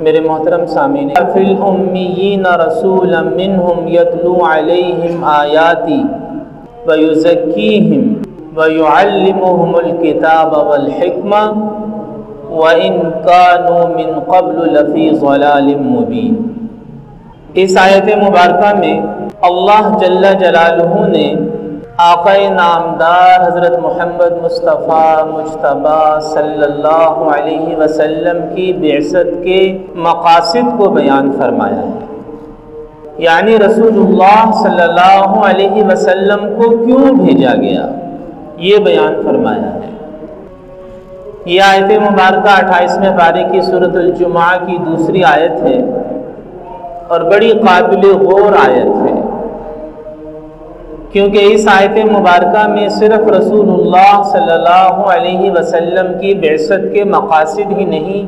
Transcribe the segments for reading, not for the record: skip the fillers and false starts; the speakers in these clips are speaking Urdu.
میرے محترم سامعین، فی الامیین رسولا منہم یتلو علیہم آیاتی ویزکیہم ویعلمہم الکتاب والحکمہ وَإِن كَانُوا مِن قَبْلُ لَفِي ضَلَالٍ مُبِينٍ۔ اس آیت مبارکہ میں اللہ جل جلالہ نے آقا نامدار حضرت محمد مصطفیٰ مجتبیٰ صلی اللہ علیہ وسلم کی بعثت کے مقاصد کو بیان فرمایا ہے، یعنی رسول اللہ صلی اللہ علیہ وسلم کو کیوں بھیجا گیا یہ بیان فرمایا ہے۔ یہ آیت مبارکہ 28ویں پارے کی سورۃ الجمعہ کی دوسری آیت ہے اور بڑی قابل غور آیت ہے، کیونکہ اس آیت مبارکہ میں صرف رسول اللہ صلی اللہ علیہ وسلم کی بعثت کے مقاصد ہی نہیں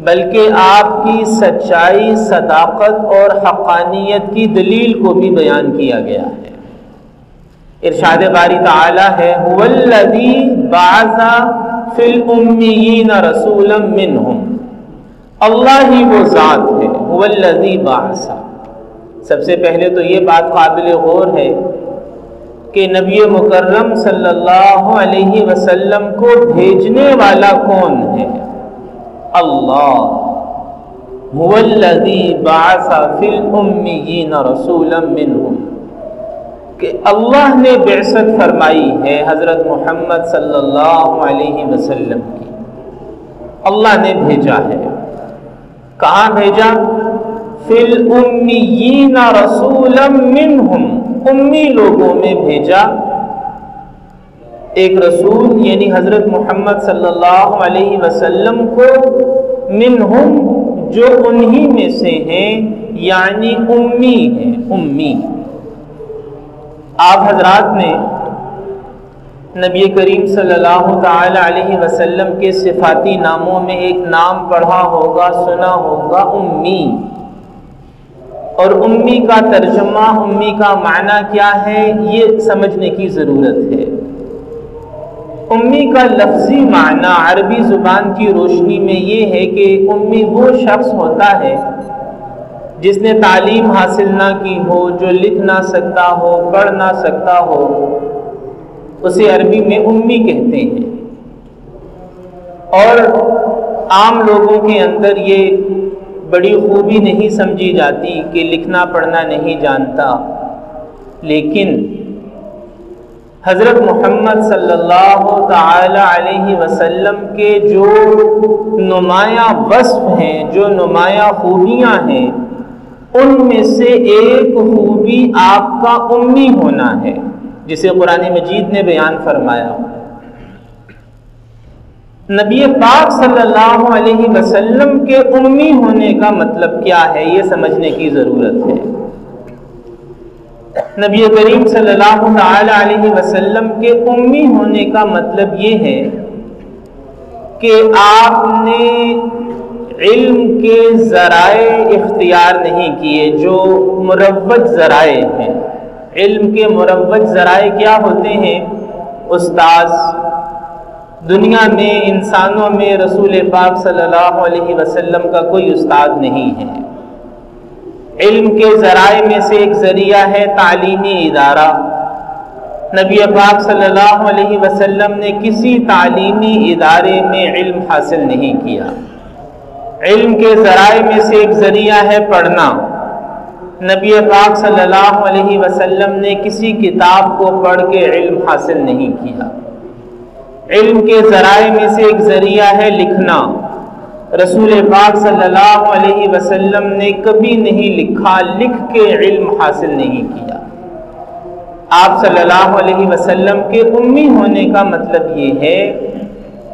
بلکہ آپ کی سچائی، صداقت اور حقانیت کی دلیل کو بھی بیان کیا گیا ہے۔ ارشاد باری تعالی ہے، هو الذی بعث فی الامیین رسولا منہم، اللہ ہی وہ ذات ہے، هو الذی بعث۔ سب سے پہلے تو یہ بات قابل غور ہے کہ نبی مکرم صلی اللہ علیہ وسلم کو بھیجنے والا کون ہے؟ اللہ، هو الذی بعث فی الامیین رسولا منہم، کہ اللہ نے بعثت فرمائی ہے حضرت محمد صلی اللہ علیہ وسلم کی، اللہ نے بھیجا ہے۔ کہاں بھیجا؟ فی الامیین رسولا منہم، امی لوگوں میں بھیجا ایک رسول، یعنی حضرت محمد صلی اللہ علیہ وسلم کو، منہم جو انہی میں سے ہیں، یعنی امی ہیں، امی۔ آپ حضرات نے نبی کریم صلی اللہ تعالی علیہ وسلم کے صفاتی ناموں میں ایک نام پڑھا ہوگا، سنا ہوگا، امی۔ اور امی کا ترجمہ، امی کا معنی کیا ہے یہ سمجھنے کی ضرورت ہے۔ امی کا لفظی معنی عربی زبان کی روشنی میں یہ ہے کہ امی وہ شخص ہوتا ہے جس نے تعلیم حاصل نہ کی ہو، جو لکھ نہ سکتا ہو، پڑھ نہ سکتا ہو، اسے عربی میں امی کہتے ہیں۔ اور عام لوگوں کے اندر یہ بڑی خوبی نہیں سمجھی جاتی کہ لکھنا پڑھنا نہیں جانتا، لیکن حضرت محمد صلی اللہ تعالی علیہ وسلم کے جو نمایاں وصف ہیں، جو نمایاں خوبیاں ہیں، ان میں سے ایک خوبی آپ کا امی ہونا ہے، جسے قرآن مجید نے بیان فرمایا۔ نبی پاک صلی اللہ علیہ وسلم کے امی ہونے کا مطلب کیا ہے یہ سمجھنے کی ضرورت ہے۔ نبی کریم صلی اللہ تعالی علیہ وسلم کے امی ہونے کا مطلب یہ ہے کہ آپ نے علم کے ذرائع اختیار نہیں کیے، جو مروج ذرائع ہیں۔ علم کے مروج ذرائع کیا ہوتے ہیں؟ استاذ، دنیا میں انسانوں میں رسول پاک صلی اللہ علیہ وسلم کا کوئی استاد نہیں ہے۔ علم کے ذرائع میں سے ایک ذریعہ ہے تعلیمی ادارہ۔ نبی پاک صلی اللہ علیہ وسلم نے کسی تعلیمی ادارے میں علم حاصل نہیں کیا۔ علم کے ذرائع میں سے ایک ذریعہ ہے پڑھنا۔ نبی پاک صلی اللہ علیہ وسلم نے کسی کتاب کو پڑھ کے علم حاصل نہیں کیا۔ علم کے ذرائع میں سے ایک ذریعہ ہے لکھنا۔ رسول پاک صلی اللہ علیہ وسلم نے کبھی نہیں لکھا، لکھ کے علم حاصل نہیں کیا۔ آپ صلی اللہ علیہ وسلم کے امی ہونے کا مطلب یہ ہے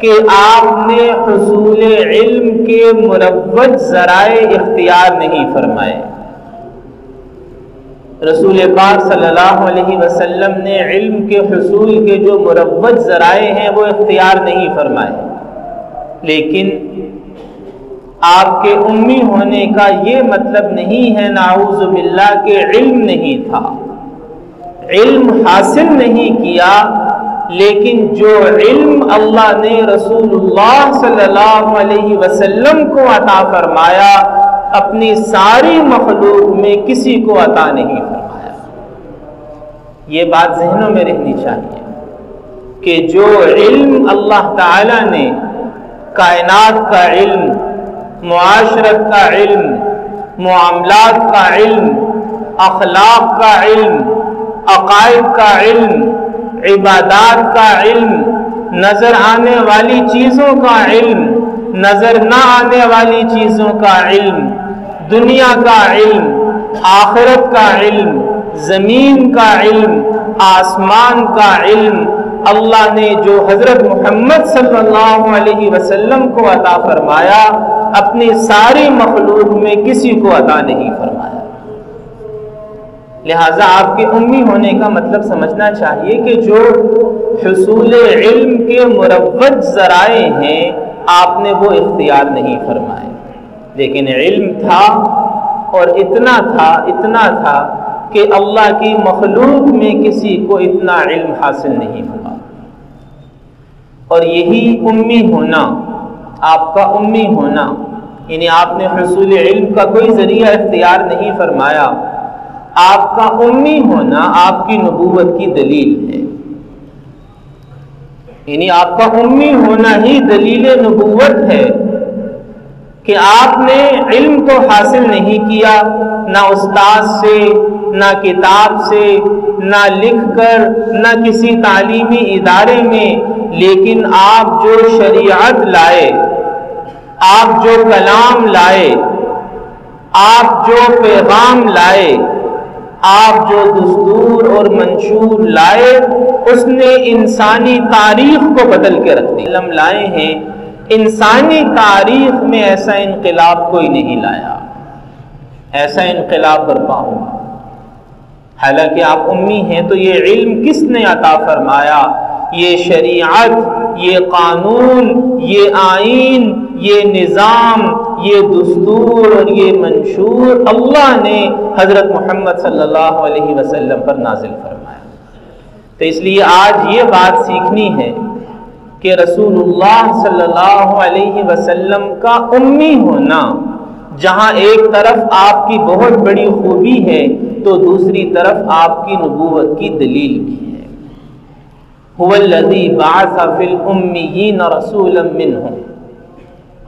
کہ آپ نے حصول علم کے مروج ذرائع اختیار نہیں فرمائے۔ رسول پاک صلی اللہ علیہ وسلم نے علم کے حصول کے جو مروج ذرائع ہیں وہ اختیار نہیں فرمائے، لیکن آپ کے امی ہونے کا یہ مطلب نہیں ہے نعوذ باللہ کہ علم نہیں تھا، علم حاصل نہیں کیا، لیکن جو علم اللہ نے رسول اللہ صلی اللہ علیہ وسلم کو عطا فرمایا اپنی ساری مخلوق میں کسی کو عطا نہیں فرمایا۔ یہ بات ذہنوں میں رہنی چاہیے کہ جو علم اللہ تعالی نے کائنات کا علم، معاشرت کا علم، معاملات کا علم، اخلاق کا علم، عقائد کا علم، عبادات کا علم، نظر آنے والی چیزوں کا علم، نظر نہ آنے والی چیزوں کا علم، دنیا کا علم، آخرت کا علم، زمین کا علم، آسمان کا علم اللہ نے جو حضرت محمد صلی اللہ علیہ وسلم کو عطا فرمایا اپنی ساری مخلوق میں کسی کو عطا نہیں فرمایا۔ لہٰذا آپ کے امی ہونے کا مطلب سمجھنا چاہیے کہ جو حصول علم کے مروج ذرائع ہیں آپ نے وہ اختیار نہیں فرمائے، لیکن علم تھا اور اتنا تھا کہ اللہ کی مخلوق میں کسی کو اتنا علم حاصل نہیں ہوا۔ اور یہی امی ہونا، آپ کا امی ہونا، یعنی آپ نے حصول علم کا کوئی ذریعہ اختیار نہیں فرمایا، آپ کا امی ہونا آپ کی نبوت کی دلیل ہے۔ یعنی آپ کا امی ہونا ہی دلیل نبوت ہے کہ آپ نے علم تو حاصل نہیں کیا، نہ استاد سے، نہ کتاب سے، نہ لکھ کر، نہ کسی تعلیمی ادارے میں، لیکن آپ جو شریعت لائے، آپ جو کلام لائے، آپ جو پیغام لائے، آپ جو دستور اور منشور لائے، اس نے انسانی تاریخ کو بدل کے رکھ دیا۔ علم لائے ہیں، انسانی تاریخ میں ایسا انقلاب کوئی نہیں لایا، ایسا انقلاب برپا ہوا۔ حالانکہ آپ امی ہیں تو یہ علم کس نے عطا فرمایا؟ یہ شریعت، یہ قانون، یہ آئین، یہ نظام، یہ دستور اور یہ منشور اللہ نے حضرت محمد صلی اللہ علیہ وسلم پر نازل فرمایا۔ تو اس لیے آج یہ بات سیکھنی ہے کہ رسول اللہ صلی اللہ علیہ وسلم کا امی ہونا، جہاں ایک طرف آپ کی بہت بڑی خوبی ہے تو دوسری طرف آپ کی نبوت کی دلیل بھی ہے۔ هو الذی بعث فی الامیین رسولا منہم،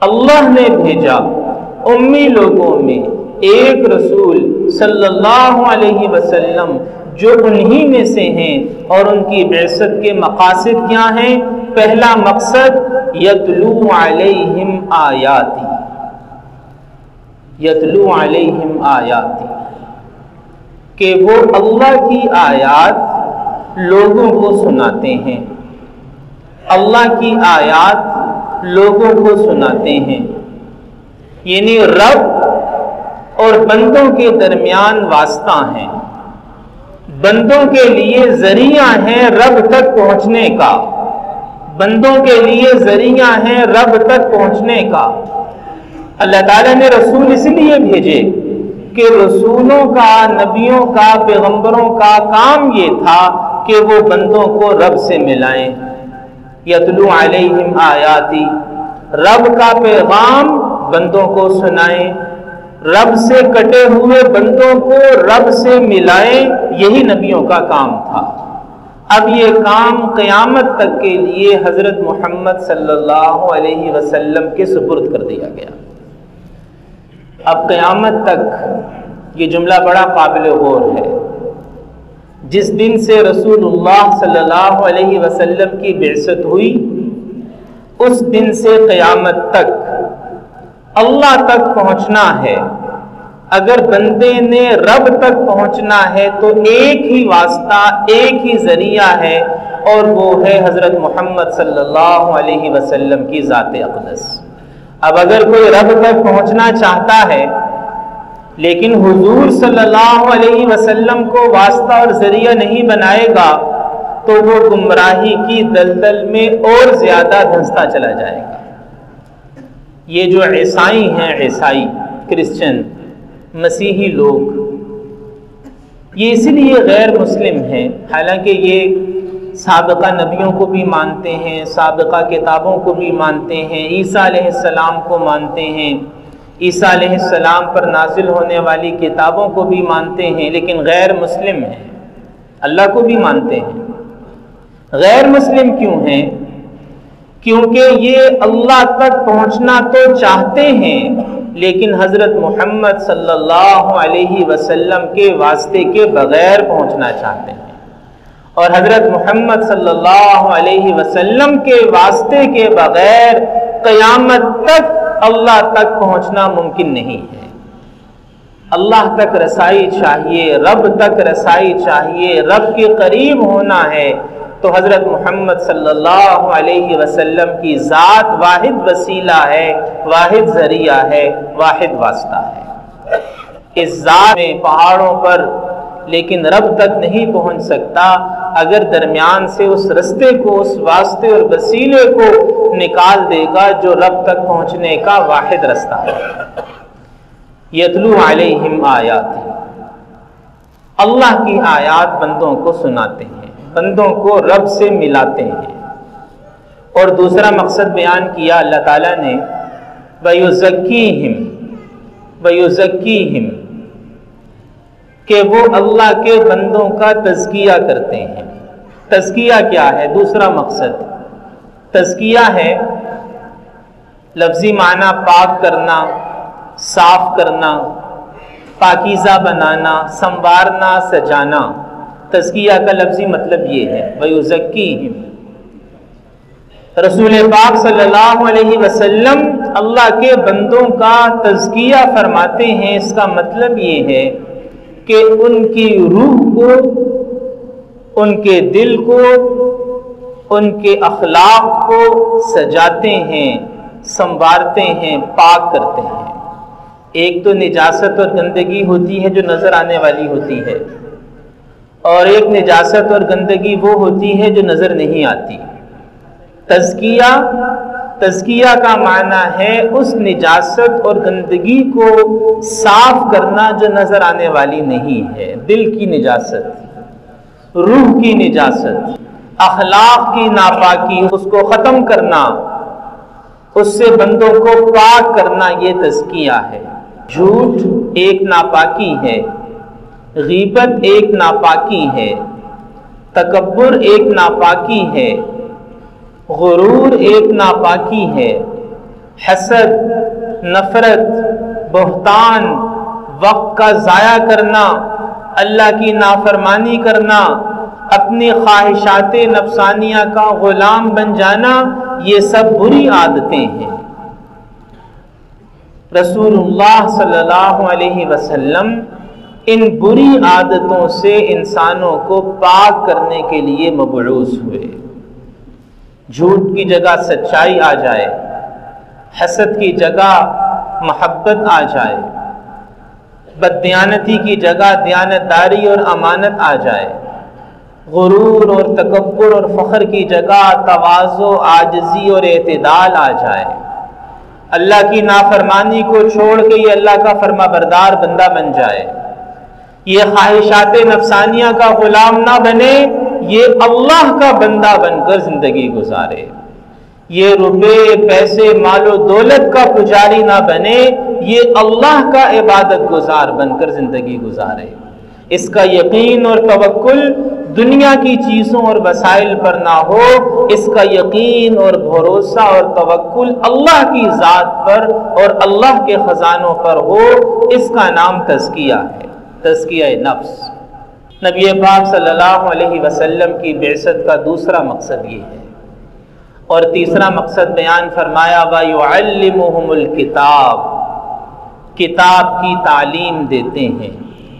اللہ نے بھیجا امی لوگوں میں ایک رسول صلی اللہ علیہ وسلم جو انہی میں سے ہیں، اور ان کی بعثت کے مقاصد کیا ہیں؟ پہلا مقصد یتلو علیہم آیاتی، یتلو علیہم آیاتی، کہ وہ اللہ کی آیات لوگوں کو سناتے ہیں، اللہ کی آیات لوگوں کو سناتے ہیں۔ یعنی رب اور بندوں کے درمیان واسطہ ہیں، بندوں کے لیے ذریعہ ہیں رب تک پہنچنے کا، بندوں کے لیے ذریعہ ہیں رب تک پہنچنے کا۔ اللہ تعالیٰ نے رسول اس لیے بھیجے کہ رسولوں کا، نبیوں کا، پیغمبروں کا کام یہ تھا کہ وہ بندوں کو رب سے ملائیں۔ یتلو علیہم آیاتی، رب کا پیغام بندوں کو سنائیں، رب سے کٹے ہوئے بندوں کو رب سے ملائیں، یہی نبیوں کا کام تھا۔ اب یہ کام قیامت تک کے لیے حضرت محمد صلی اللہ علیہ وسلم کے سپرد کر دیا گیا۔ اب قیامت تک یہ جملہ بڑا قابل غور ہے۔ جس دن سے رسول اللہ صلی اللہ علیہ وسلم کی بعثت ہوئی، اس دن سے قیامت تک اللہ تک پہنچنا ہے۔ اگر بندے نے رب تک پہنچنا ہے تو ایک ہی واسطہ، ایک ہی ذریعہ ہے، اور وہ ہے حضرت محمد صلی اللہ علیہ وسلم کی ذات اقدس۔ اب اگر کوئی رب تک پہنچنا چاہتا ہے لیکن حضور صلی اللہ علیہ وسلم کو واسطہ اور ذریعہ نہیں بنائے گا تو وہ گمراہی کی دلدل میں اور زیادہ دھنستا چلا جائے گا۔ یہ جو عیسائی ہیں، عیسائی، کرسچن، مسیحی لوگ، یہ اس لیے غیر مسلم ہیں، حالانکہ یہ سابقہ نبیوں کو بھی مانتے ہیں، سابقہ کتابوں کو بھی مانتے ہیں، عیسیٰ علیہ السلام کو مانتے ہیں، عیسیٰ علیہ السلام پر نازل ہونے والی کتابوں کو بھی مانتے ہیں، لیکن غیر مسلم ہیں، اللہ کو بھی مانتے ہیں۔ غیر مسلم کیوں ہیں؟ کیونکہ یہ اللہ تک پہنچنا تو چاہتے ہیں لیکن حضرت محمد صلی اللہ علیہ وسلم کے واسطے کے بغیر پہنچنا چاہتے ہیں، اور حضرت محمد صلی اللہ علیہ وسلم کے واسطے کے بغیر قیامت تک اللہ تک پہنچنا ممکن نہیں ہے۔ اللہ تک رسائی چاہیے، رب تک رسائی چاہیے، رب کے قریب ہونا ہے تو حضرت محمد صلی اللہ علیہ وسلم کی ذات واحد وسیلہ ہے، واحد ذریعہ ہے، واحد واسطہ ہے۔ اس ذات میں پہاڑوں پر لیکن رب تک نہیں پہنچ سکتا اگر درمیان سے اس رستے کو، اس واسطے اور وسیلے کو نکال دے گا جو رب تک پہنچنے کا واحد رستہ ہے۔ یتلو علیہم آیات، اللہ کی آیات بندوں کو سناتے ہیں، بندوں کو رب سے ملاتے ہیں۔ اور دوسرا مقصد بیان کیا اللہ تعالیٰ نے، وَيُزَكِّيهِمْ وَيُزَكِّيهِمْ، کہ وہ اللہ کے بندوں کا تزکیہ کرتے ہیں۔ تزکیہ کیا ہے؟ دوسرا مقصد تزکیہ ہے لفظی معنی پاک کرنا، صاف کرنا، پاکیزہ بنانا، سنوارنا، سجانا۔ تزکیہ کا لفظی مطلب یہ ہے، وَيُزَكِّيهِمْ۔ رسول پاک صلی اللہ علیہ وسلم اللہ کے بندوں کا تزکیہ فرماتے ہیں، اس کا مطلب یہ ہے کہ ان کی روح کو، ان کے دل کو، ان کے اخلاق کو سجاتے ہیں، سنوارتے ہیں، پاک کرتے ہیں۔ ایک تو نجاست اور گندگی ہوتی ہے جو نظر آنے والی ہوتی ہے، اور ایک نجاست اور گندگی وہ ہوتی ہے جو نظر نہیں آتی۔ تزکیہ کا معنی ہے اس نجاست اور گندگی کو صاف کرنا جو نظر آنے والی نہیں ہے۔ دل کی نجاست، روح کی نجاست، اخلاق کی ناپاکی، اس کو ختم کرنا، اس سے بندوں کو پاک کرنا، یہ تزکیہ ہے۔ جھوٹ ایک ناپاکی ہے، غیبت ایک ناپاکی ہے، تکبر ایک ناپاکی ہے، غرور ایک ناپاکی ہے، حسد، نفرت، بہتان، وقت کا ضائع کرنا، اللہ کی نافرمانی کرنا، اپنی خواہشات نفسانیہ کا غلام بن جانا، یہ سب بری عادتیں ہیں۔ رسول اللہ صلی اللہ علیہ وسلم ان بری عادتوں سے انسانوں کو پاک کرنے کے لیے مبعوث ہوئے۔ جھوٹ کی جگہ سچائی آ جائے، حسد کی جگہ محبت آ جائے، بددیانتی کی جگہ دیانتداری اور امانت آ جائے، غرور اور تکبر اور فخر کی جگہ تواضع، عاجزی اور اعتدال آ جائے، اللہ کی نافرمانی کو چھوڑ کے یہ اللہ کا فرما بردار بندہ بن جائے، یہ خواہشات نفسانیہ کا غلام نہ بنے، یہ اللہ کا بندہ بن کر زندگی گزارے، یہ روپے پیسے مال و دولت کا پجاری نہ بنے، یہ اللہ کا عبادت گزار بن کر زندگی گزارے۔ اس کا یقین اور توکل دنیا کی چیزوں اور وسائل پر نہ ہو، اس کا یقین اور بھروسہ اور توکل اللہ کی ذات پر اور اللہ کے خزانوں پر ہو، اس کا نام تزکیہ ہے، تزکیہ نفس۔ نبی پاک صلی اللہ علیہ وسلم کی بعثت کا دوسرا مقصد یہ ہے، اور تیسرا مقصد بیان فرمایا وَيُعَلِّمُهُمُ الْكِتَابِ، کتاب کی تعلیم دیتے ہیں،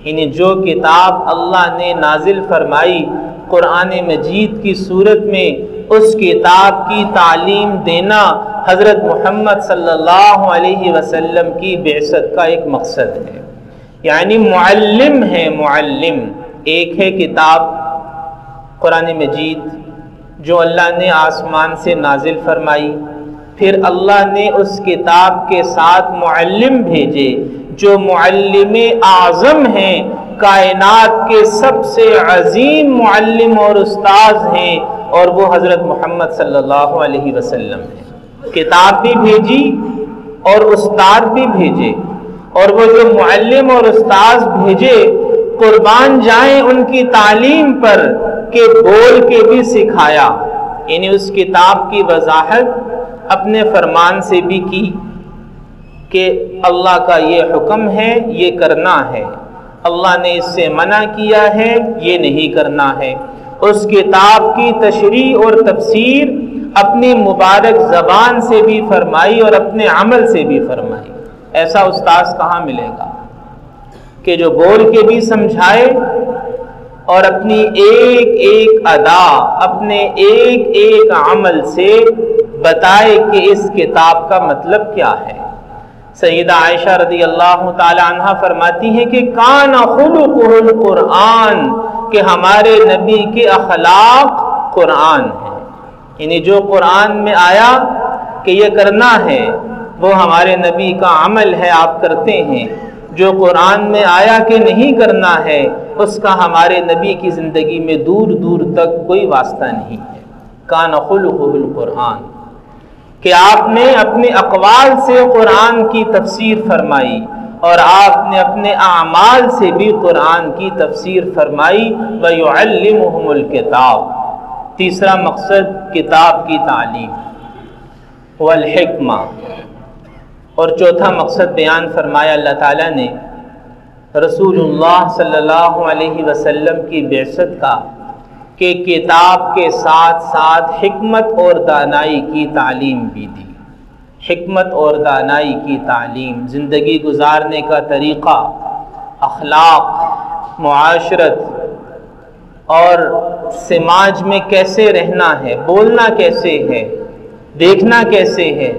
یعنی جو کتاب اللہ نے نازل فرمائی قرآن مجید کی صورت میں، اس کتاب کی تعلیم دینا حضرت محمد صلی اللہ علیہ وسلم کی بعثت کا ایک مقصد ہے۔ یعنی معلم ہے، معلم۔ ایک ہے کتاب قرآن مجید جو اللہ نے آسمان سے نازل فرمائی، پھر اللہ نے اس کتاب کے ساتھ معلم بھیجے جو معلم اعظم ہیں، کائنات کے سب سے عظیم معلم اور استاذ ہیں، اور وہ حضرت محمد صلی اللہ علیہ وسلم ہیں۔ کتاب بھی بھیجی اور استاد بھی بھیجے، اور وہ جو معلم اور استاذ بھیجے قربان جائیں ان کی تعلیم پر کہ بول کے بھی سکھایا، یعنی اس کتاب کی وضاحت اپنے فرمان سے بھی کی کہ اللہ کا یہ حکم ہے، یہ کرنا ہے، اللہ نے اس سے منع کیا ہے، یہ نہیں کرنا ہے۔ اس کتاب کی تشریح اور تفسیر اپنی مبارک زبان سے بھی فرمائی اور اپنے عمل سے بھی فرمائی۔ ایسا استاذ کہاں ملے گا کہ جو بول کے بھی سمجھائے اور اپنی ایک ایک ادا، اپنے ایک ایک عمل سے بتائے کہ اس کتاب کا مطلب کیا ہے۔ سیدہ عائشہ رضی اللہ تعالی عنہ فرماتی ہیں کہ کان خلقہ القرآن، کہ ہمارے نبی کے اخلاق قرآن ہیں، یعنی جو قرآن میں آیا کہ یہ کرنا ہے وہ ہمارے نبی کا عمل ہے، آپ کرتے ہیں۔ جو قرآن میں آیا کہ نہیں کرنا ہے اس کا ہمارے نبی کی زندگی میں دور دور تک کوئی واسطہ نہیں ہے۔ کان خلقہ القرآن، کہ آپ نے اپنے اقوال سے قرآن کی تفسیر فرمائی اور آپ نے اپنے اعمال سے بھی قرآن کی تفسیر فرمائی۔ وَيُعَلِّمُهُمُ الْكِتَابَ، تیسرا مقصد کتاب کی تعلیم، والحکمہ، اور چوتھا مقصد بیان فرمایا اللہ تعالیٰ نے رسول اللہ صلی اللہ علیہ وسلم کی بعثت کا، کہ کتاب کے ساتھ ساتھ حکمت اور دانائی کی تعلیم بھی دی۔ حکمت اور دانائی کی تعلیم، زندگی گزارنے کا طریقہ، اخلاق، معاشرت اور سماج میں کیسے رہنا ہے، بولنا کیسے ہے، دیکھنا کیسے ہے،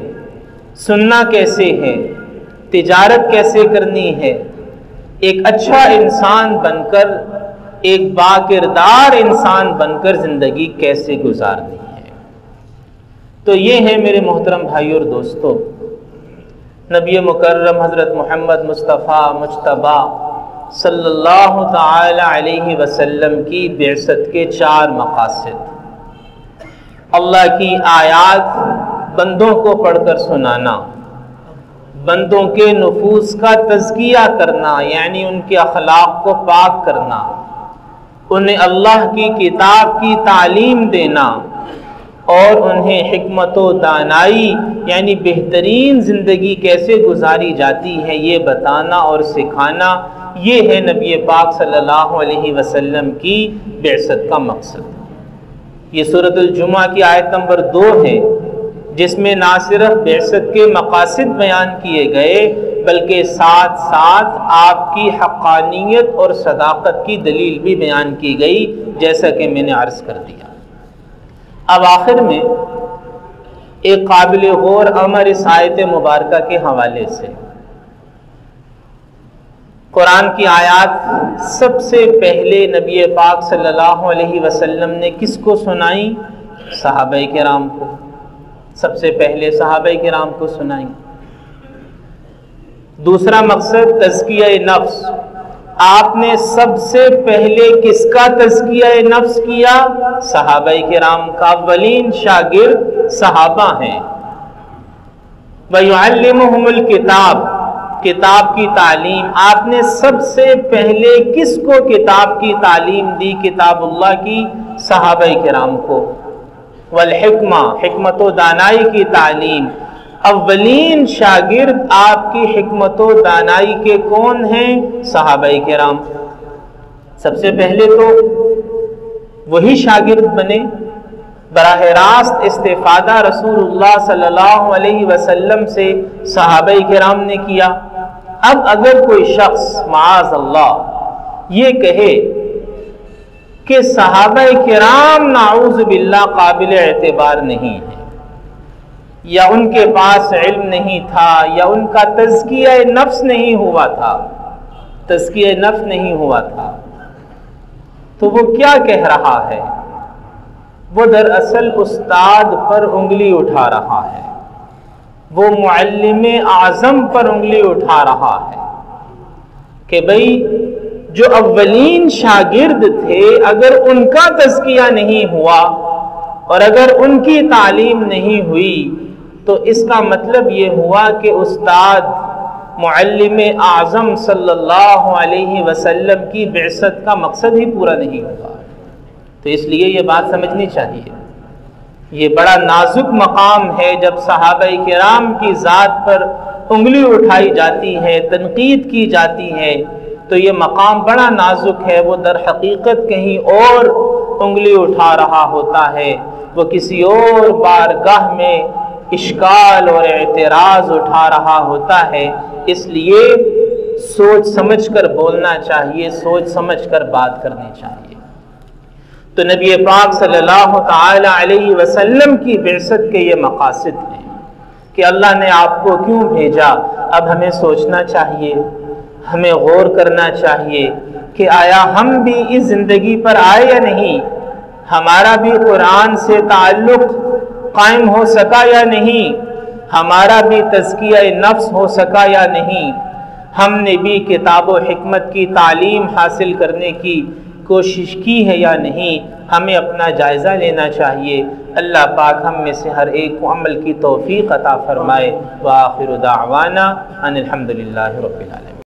سننا کیسے ہے، تجارت کیسے کرنی ہے، ایک اچھا انسان بن کر، ایک باکردار انسان بن کر زندگی کیسے گزارنی ہے۔ تو یہ ہے میرے محترم بھائی اور دوستو، نبی مکرم حضرت محمد مصطفیٰ مجتبیٰ صلی اللہ تعالی علیہ وسلم کی بعثت کے 4 مقاصد۔ اللہ کی آیات بندوں کو پڑھ کر سنانا، بندوں کے نفوس کا تزکیہ کرنا، یعنی ان کے اخلاق کو پاک کرنا، انہیں اللہ کی کتاب کی تعلیم دینا، اور انہیں حکمت و دانائی یعنی بہترین زندگی کیسے گزاری جاتی ہے یہ بتانا اور سکھانا۔ یہ ہے نبی پاک صلی اللہ علیہ وسلم کی بعثت کا مقصد۔ یہ سورۃ الجمعہ کی آیت نمبر 2 ہے، جس میں نہ صرف بعثت کے مقاصد بیان کیے گئے بلکہ ساتھ ساتھ آپ کی حقانیت اور صداقت کی دلیل بھی بیان کی گئی، جیسا کہ میں نے عرض کر دیا۔ اب آخر میں ایک قابل غور امر اس آیت مبارکہ کے حوالے سے، قرآن کی آیات سب سے پہلے نبی پاک صلی اللہ علیہ وسلم نے کس کو سنائی؟ صحابہ کرام کو، سب سے پہلے صحابہ کرام کو سنائی۔ دوسرا مقصد تزکیہ نفس، آپ نے سب سے پہلے کس کا تزکیہ نفس کیا؟ صحابہ کرام کا، اولین شاگرد صحابہ ہیں۔ وَيُعَلِّمُهُمُ الْكِتَابَ، کتاب کی تعلیم، آپ نے سب سے پہلے کس کو کتاب کی تعلیم دی؟ کتاب اللہ کی، صحابہ کرام کو۔ والحکمہ، حکمت و دانائی کی تعلیم، اولین شاگرد آپ کی حکمت و دانائی کے کون ہیں؟ صحابہ کرام۔ سب سے پہلے تو وہی شاگرد بنے، براہ راست استفادہ رسول اللہ صلی اللہ علیہ وسلم سے صحابہ کرام نے کیا۔ اب اگر کوئی شخص معاذ اللہ یہ کہے کہ صحابہ کرام نعوذ باللہ قابل اعتبار نہیں ہے، یا ان کے پاس علم نہیں تھا، یا ان کا تزکیہ نفس نہیں ہوا تھا، تزکیہ نفس نہیں ہوا تھا، تو وہ کیا کہہ رہا ہے؟ وہ دراصل استاد پر انگلی اٹھا رہا ہے، وہ معلم اعظم پر انگلی اٹھا رہا ہے کہ بھئی جو اولین شاگرد تھے اگر ان کا تزکیہ نہیں ہوا اور اگر ان کی تعلیم نہیں ہوئی تو اس کا مطلب یہ ہوا کہ استاد معلم اعظم صلی اللہ علیہ وسلم کی بعثت کا مقصد ہی پورا نہیں ہوگا۔ تو اس لیے یہ بات سمجھنی چاہیے، یہ بڑا نازک مقام ہے جب صحابہ کرام کی ذات پر انگلی اٹھائی جاتی ہے، تنقید کی جاتی ہے، تو یہ مقام بڑا نازک ہے۔ وہ در حقیقت کہیں اور انگلی اٹھا رہا ہوتا ہے، وہ کسی اور بارگاہ میں اشکال اور اعتراض اٹھا رہا ہوتا ہے۔ اس لیے سوچ سمجھ کر بولنا چاہیے، سوچ سمجھ کر بات کرنی چاہیے۔ تو نبی پاک صلی اللہ تعالی علیہ وسلم کی بعثت کے یہ مقاصد ہیں کہ اللہ نے آپ کو کیوں بھیجا۔ اب ہمیں سوچنا چاہیے، ہمیں غور کرنا چاہیے کہ آیا ہم بھی اس زندگی پر آئے یا نہیں، ہمارا بھی قرآن سے تعلق قائم ہو سکا یا نہیں، ہمارا بھی تزکیہ نفس ہو سکا یا نہیں، ہم نے بھی کتاب و حکمت کی تعلیم حاصل کرنے کی کوشش کی ہے یا نہیں۔ ہمیں اپنا جائزہ لینا چاہیے۔ اللہ پاک ہم میں سے ہر ایک کو عمل کی توفیق عطا فرمائے۔ وآخر دعوانا ان الحمد للہ رب العالمین۔